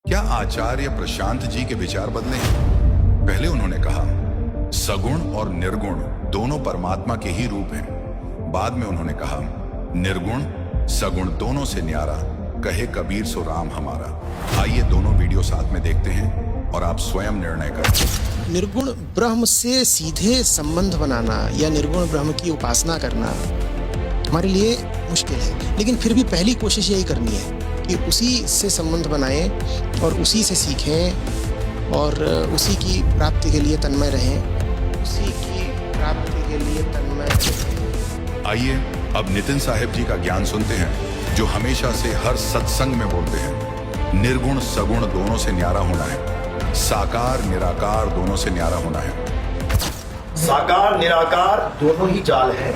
क्या आचार्य प्रशांत जी के विचार बदले हैं? पहले उन्होंने कहा सगुण और निर्गुण दोनों परमात्मा के ही रूप हैं। बाद में उन्होंने कहा निर्गुण सगुण दोनों से न्यारा, कहे कबीर सो राम हमारा। आइए दोनों वीडियो साथ में देखते हैं और आप स्वयं निर्णय करें। निर्गुण ब्रह्म से सीधे संबंध बनाना या निर्गुण ब्रह्म की उपासना करना हमारे लिए मुश्किल है, लेकिन फिर भी पहली कोशिश यही करनी है कि उसी से संबंध बनाएं और उसी से सीखें और उसी की प्राप्ति के लिए तन्मय रहें, उसी की प्राप्ति के लिए तन्मय रहें। आइए अब नितिन साहब जी का ज्ञान सुनते हैं, जो हमेशा से हर सत्संग में बोलते हैं निर्गुण सगुण दोनों से न्यारा होना है, साकार निराकार दोनों से न्यारा होना है। साकार निराकार दोनों ही जाल हैं,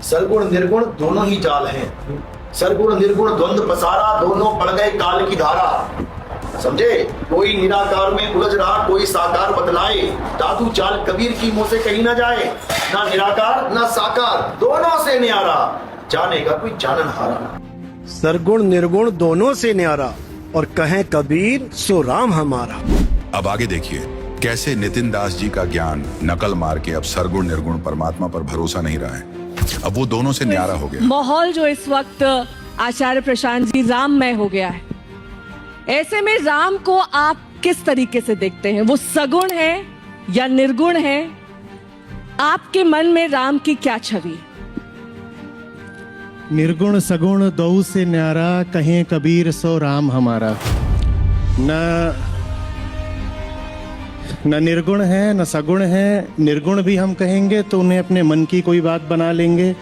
सरगुण निर्गुण दोनों ही जाल हैं। सरगुण निर्गुण द्वंद्व पसारा, दोनों पड़ गए काल की धारा। समझे? कोई निराकार में उलझ रहा, कोई साकार बतलाए, दादू चाल कबीर की मुंह से कहीं ना जाए। ना निराकार ना साकार दोनों से न्यारा, जानेगा कोई जानन हारा। सरगुण निर्गुण दोनों से न्यारा, और कहें कबीर सो राम हमारा। अब आगे देखिए कैसे नितिन दास जी का ज्ञान नकल मार के अब सरगुण निर्गुण परमात्मा पर भरोसा नहीं रहा है, अब वो दोनों से न्यारा हो गया। माहौल जो इस वक्त आचार्य प्रशांत जी राममय हो गया है, ऐसे में राम को आप किस तरीके से देखते हैं? वो सगुण है या निर्गुण है? आपके मन में राम की क्या छवि? निर्गुण सगुण दौ से न्यारा, कहें कबीर सो राम हमारा। न निर्गुण है न सगुण है। निर्गुण भी हम कहेंगे तो उन्हें अपने मन की कोई बात बना लेंगे,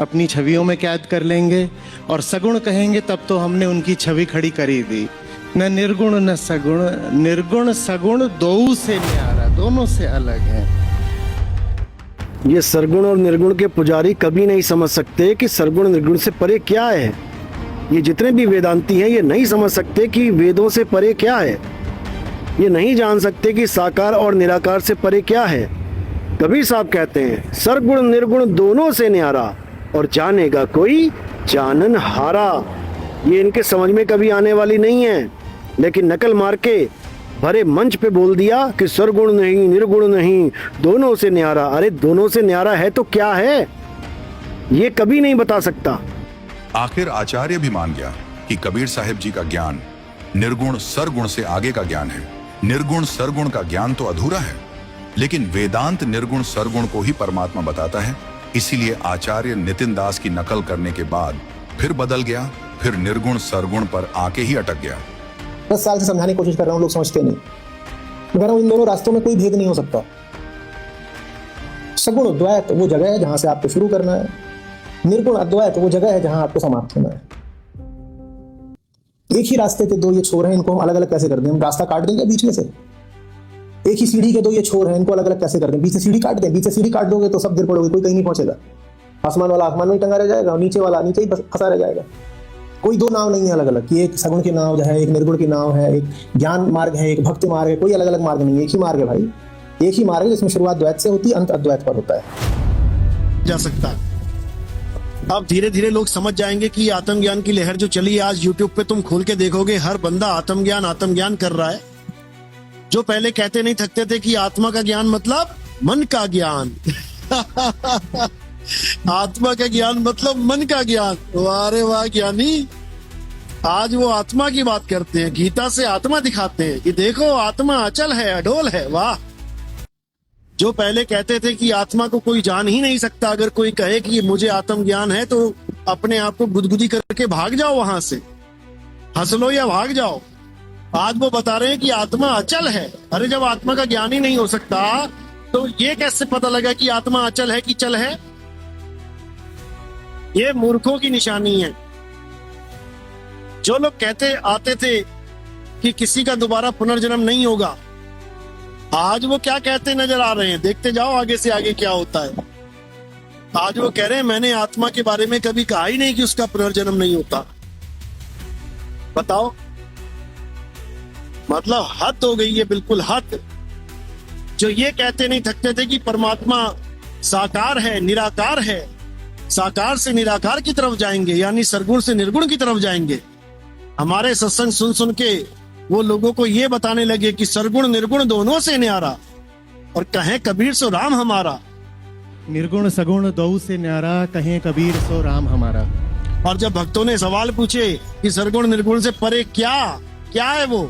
अपनी छवियों में कैद कर लेंगे, और सगुण कहेंगे तब तो हमने उनकी छवि खड़ी कर ही दी। न निर्गुण न सगुण, निर्गुण सगुण दो से न्यारा, दोनों से अलग है। ये सरगुण और निर्गुण के पुजारी कभी नहीं समझ सकते कि सरगुण निर्गुण से परे क्या है। ये जितने भी वेदांती हैं ये नहीं समझ सकते कि वेदों से परे क्या है। ये नहीं जान सकते कि साकार और निराकार से परे क्या है। कबीर साहब कहते हैं सरगुण निर्गुण दोनों से न्यारा, और जानेगा कोई जानन हारा। ये इनके समझ में कभी आने वाली नहीं है, लेकिन नकल मार के भरे मंच पे बोल दिया कि सरगुण नहीं निर्गुण नहीं दोनों से न्यारा। अरे दोनों से न्यारा है तो क्या है, ये कभी नहीं बता सकता। आखिर आचार्य भी मान गया कि कबीर साहिब जी का ज्ञान निर्गुण सरगुण से आगे का ज्ञान है। निर्गुण सरगुण का ज्ञान तो अधूरा है, लेकिन वेदांत निर्गुण सरगुण को ही परमात्मा बताता है। इसीलिए आचार्य नितिन दास की नकल करने के बाद फिर बदल गया, फिर निर्गुण सरगुण पर आके ही अटक गया। 10 साल से समझाने की कोशिश कर रहा हूँ, लोग समझते नहीं। मैं कह रहा हूँ इन दोनों रास्तों में कोई भेद नहीं हो सकता। सगुण द्वैत वो जगह है जहां से आपको शुरू करना है, निर्गुण अद्वैत वो जगह है जहां आपको समाप्त होना है। एक ही रास्ते के दो ये छोर हैं, इनको हम अलग अलग कैसे कर दें? हम रास्ता काट देंगे बीच में से। एक ही सीढ़ी के दो ये छोर हैं, इनको अलग अलग कैसे कर दें? बीच से सीढ़ी काट दें। बीच से सीढ़ी काट दोगे तो सब गिर पड़ोगे, कोई कहीं नहीं पहुंचेगा। आसमान वाला आसमान में ही टंगा रह जाएगा और नीचे वाला नीचे ही फंसा रह जाएगा। कोई दो नाव नहीं है अलग अलग कि एक सगुण की नाव है, एक निर्गुण की नाव है, एक ज्ञान मार्ग है, एक भक्ति मार्ग है। कोई अलग अलग मार्ग नहीं है, एक ही मार्ग है भाई। एक ही मार्ग है जिसमें शुरुआत द्वैत से होती है, अंत अद्वैत पर होता है। जा सकता है। अब धीरे धीरे लोग समझ जाएंगे कि आत्मज्ञान की लहर जो चली आज यूट्यूब पे तुम खोल के देखोगे, हर बंदा आत्मज्ञान कर रहा है। जो पहले कहते नहीं थकते थे कि आत्मा का ज्ञान मतलब मन का ज्ञान आत्मा का ज्ञान मतलब मन का ज्ञान। वाह रे वाह ज्ञानी, आज वो आत्मा की बात करते हैं, गीता से आत्मा दिखाते हैं कि देखो आत्मा अचल है, अडोल है। वाह। जो पहले कहते थे कि आत्मा को कोई जान ही नहीं सकता, अगर कोई कहे कि मुझे आत्मज्ञान है तो अपने आप को गुदगुदी करके भाग जाओ, वहां से हंस लो या भाग जाओ। आज वो बता रहे हैं कि आत्मा अचल है। अरे जब आत्मा का ज्ञान ही नहीं हो सकता तो ये कैसे पता लगा कि आत्मा अचल है कि चल है? ये मूर्खों की निशानी है। जो लोग कहते आते थे कि किसी का दोबारा पुनर्जन्म नहीं होगा, आज वो क्या कहते नजर आ रहे हैं? देखते जाओ आगे से आगे क्या होता है। आज वो कह रहे हैं मैंने आत्मा के बारे में कभी कहा ही नहीं कि उसका पुनर्जन्म नहीं होता। बताओ, मतलब हद हो गई है, बिल्कुल हद। जो ये कहते नहीं थकते थे कि परमात्मा साकार है निराकार है, साकार से निराकार की तरफ जाएंगे, यानी सरगुण से निर्गुण की तरफ जाएंगे। हमारे सत्संग सुन सुन के वो लोगों को ये बताने लगे कि सरगुण निर्गुण दोनों से न्यारा, और कहें कबीर सो राम हमारा। निर्गुण सगुण दो से न्यारा, कहें कबीर सो राम हमारा। और जब भक्तों ने सवाल पूछे कि सरगुण निर्गुण से परे क्या क्या है वो,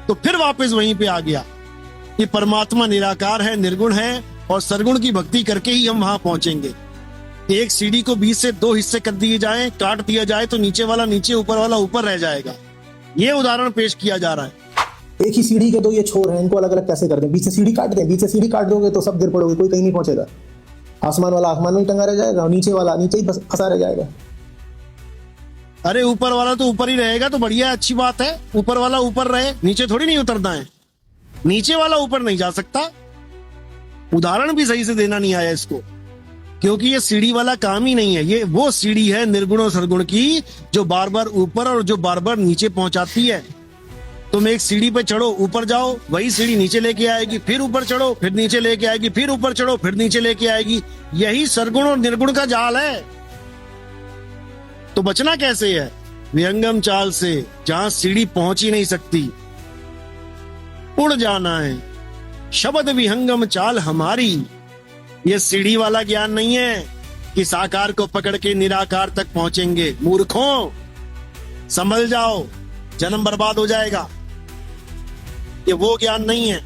तो फिर वापस वहीं पे आ गया कि परमात्मा निराकार है, निर्गुण है, और सरगुण की भक्ति करके ही हम वहां पहुंचेंगे। एक सीढ़ी को बीच से दो हिस्से कर दिए जाए, काट दिया जाए, तो नीचे वाला नीचे, ऊपर वाला ऊपर रह जाएगा। ये उदाहरण पेश किया जा रहा है। एक ही सीढ़ी के दो ये छोर हैं, इनको अलग अलग कैसे कर दें? बीच से सीढ़ी काट दें, बीच से सीढ़ी काट दोगे तो सब गिर पड़ोगे, कोई कहीं नहीं पहुंचेगा। आसमान वाला आसमान में ही टंगा रह जाएगा और नीचे वाला नीचे ही फंसा रह जाएगा। अरे ऊपर वाला तो ऊपर ही रहेगा तो बढ़िया, अच्छी बात है। ऊपर वाला ऊपर रहे, नीचे थोड़ी नहीं उतरना है। नीचे वाला ऊपर नहीं जा सकता। उदाहरण भी सही से देना नहीं आया इसको, क्योंकि ये सीढ़ी वाला काम ही नहीं है। ये वो सीढ़ी है निर्गुण और सरगुण की, जो बार बार ऊपर और जो बार बार नीचे पहुंचाती है। तुम एक सीढ़ी पे चढ़ो, ऊपर जाओ, वही सीढ़ी नीचे लेके आएगी, फिर ऊपर चढ़ो, फिर नीचे लेके आएगी, फिर ऊपर चढ़ो, फिर नीचे लेके आएगी। यही सरगुण और निर्गुण का जाल है। तो बचना कैसे है? विहंगम चाल से, जहां सीढ़ी पहुंच ही नहीं सकती। उड़ जाना है, शब्द विहंगम चाल हमारी। ये सीढ़ी वाला ज्ञान नहीं है कि साकार को पकड़ के निराकार तक पहुंचेंगे। मूर्खों, संभल जाओ, जन्म बर्बाद हो जाएगा। ये वो ज्ञान नहीं है।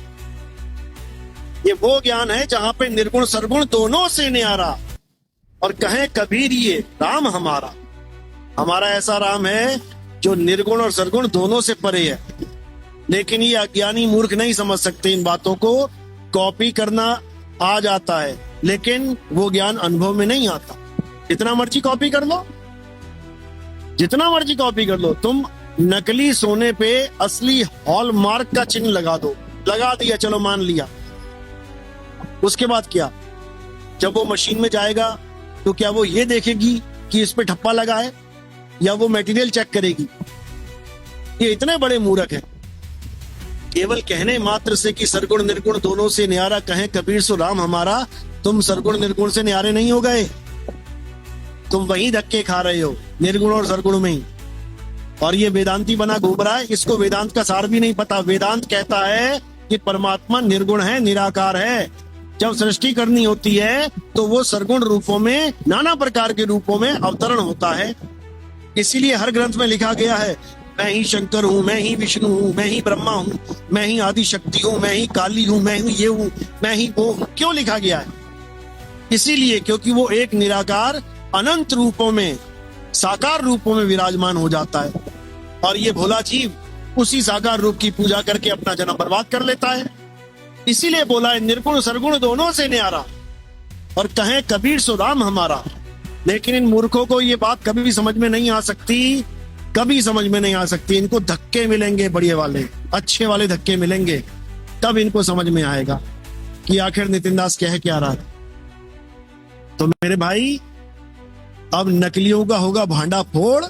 ये वो ज्ञान है जहां पे निर्गुण सरगुण दोनों से न्यारा, और कहें कबीर ये राम हमारा। हमारा ऐसा राम है जो निर्गुण और सरगुण दोनों से परे है। लेकिन ये अज्ञानी मूर्ख नहीं समझ सकते इन बातों को। कॉपी करना आ जाता है, लेकिन वो ज्ञान अनुभव में नहीं आता। जितना मर्जी कॉपी कर लो, जितना मर्जी कॉपी कर लो, तुम नकली सोने पे असली हॉलमार्क का चिन्ह लगा दो, लगा दिया, चलो मान लिया। उसके बाद क्या? जब वो मशीन में जाएगा तो क्या वो ये देखेगी कि इस पे ठप्पा लगा है, या वो मटेरियल चेक करेगी? ये इतने बड़े मूर्ख हैं। केवल कहने मात्र से कि सरगुण निर्गुण दोनों से न्यारा, कहें कबीर सो राम हमारा, तुम सरगुण निर्गुण से न्यारे नहीं हो गए। तुम वही धक्के खा रहे हो, निर्गुण और सरगुण में ही। और ये वेदांती बना घूम रहा है, इसको वेदांत का सार भी नहीं पता। वेदांत कहता है कि परमात्मा निर्गुण है, निराकार है। जब सृष्टि करनी होती है तो वो सरगुण रूपों में, नाना प्रकार के रूपों में अवतरण होता है। इसीलिए हर ग्रंथ में लिखा गया है, मैं ही शंकर हूँ, मैं ही विष्णु हूँ, मैं ही ब्रह्मा हूँ, मैं ही आदि शक्ति हूँ, मैं ही काली हूँ, मैं ही ये हूँ, मैं ही वो हूँ। क्यों लिखा गया है? इसीलिए क्योंकि वो एक निराकार अनंत रूपों में, साकार रूपों में विराजमान हो जाता है। और ये भोला जीव उसी साकार रूप की पूजा करके अपना जन्म बर्बाद कर लेता है। इसीलिए बोला है निर्गुण सरगुण दोनों से न्यारा, और कहें कबीर सो राम हमारा। लेकिन इन मूर्खों को ये बात कभी भी समझ में नहीं आ सकती, कभी समझ में नहीं आ सकती। इनको धक्के मिलेंगे, बढ़िया वाले, अच्छे वाले धक्के मिलेंगे, तब इनको समझ में आएगा कि आखिर नितिन दास कह क्या रहा है। तो मेरे भाई, अब नकलियों का होगा भांडा फोड़,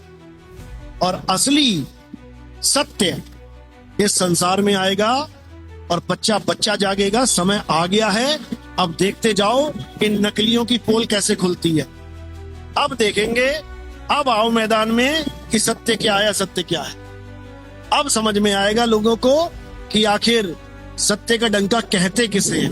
और असली सत्य इस संसार में आएगा, और बच्चा बच्चा जागेगा। समय आ गया है, अब देखते जाओ इन नकलियों की पोल कैसे खुलती है। अब देखेंगे, अब आओ मैदान में कि सत्य क्या है, असत्य क्या है। अब समझ में आएगा लोगों को कि आखिर सत्य का डंका कहते किसे हैं।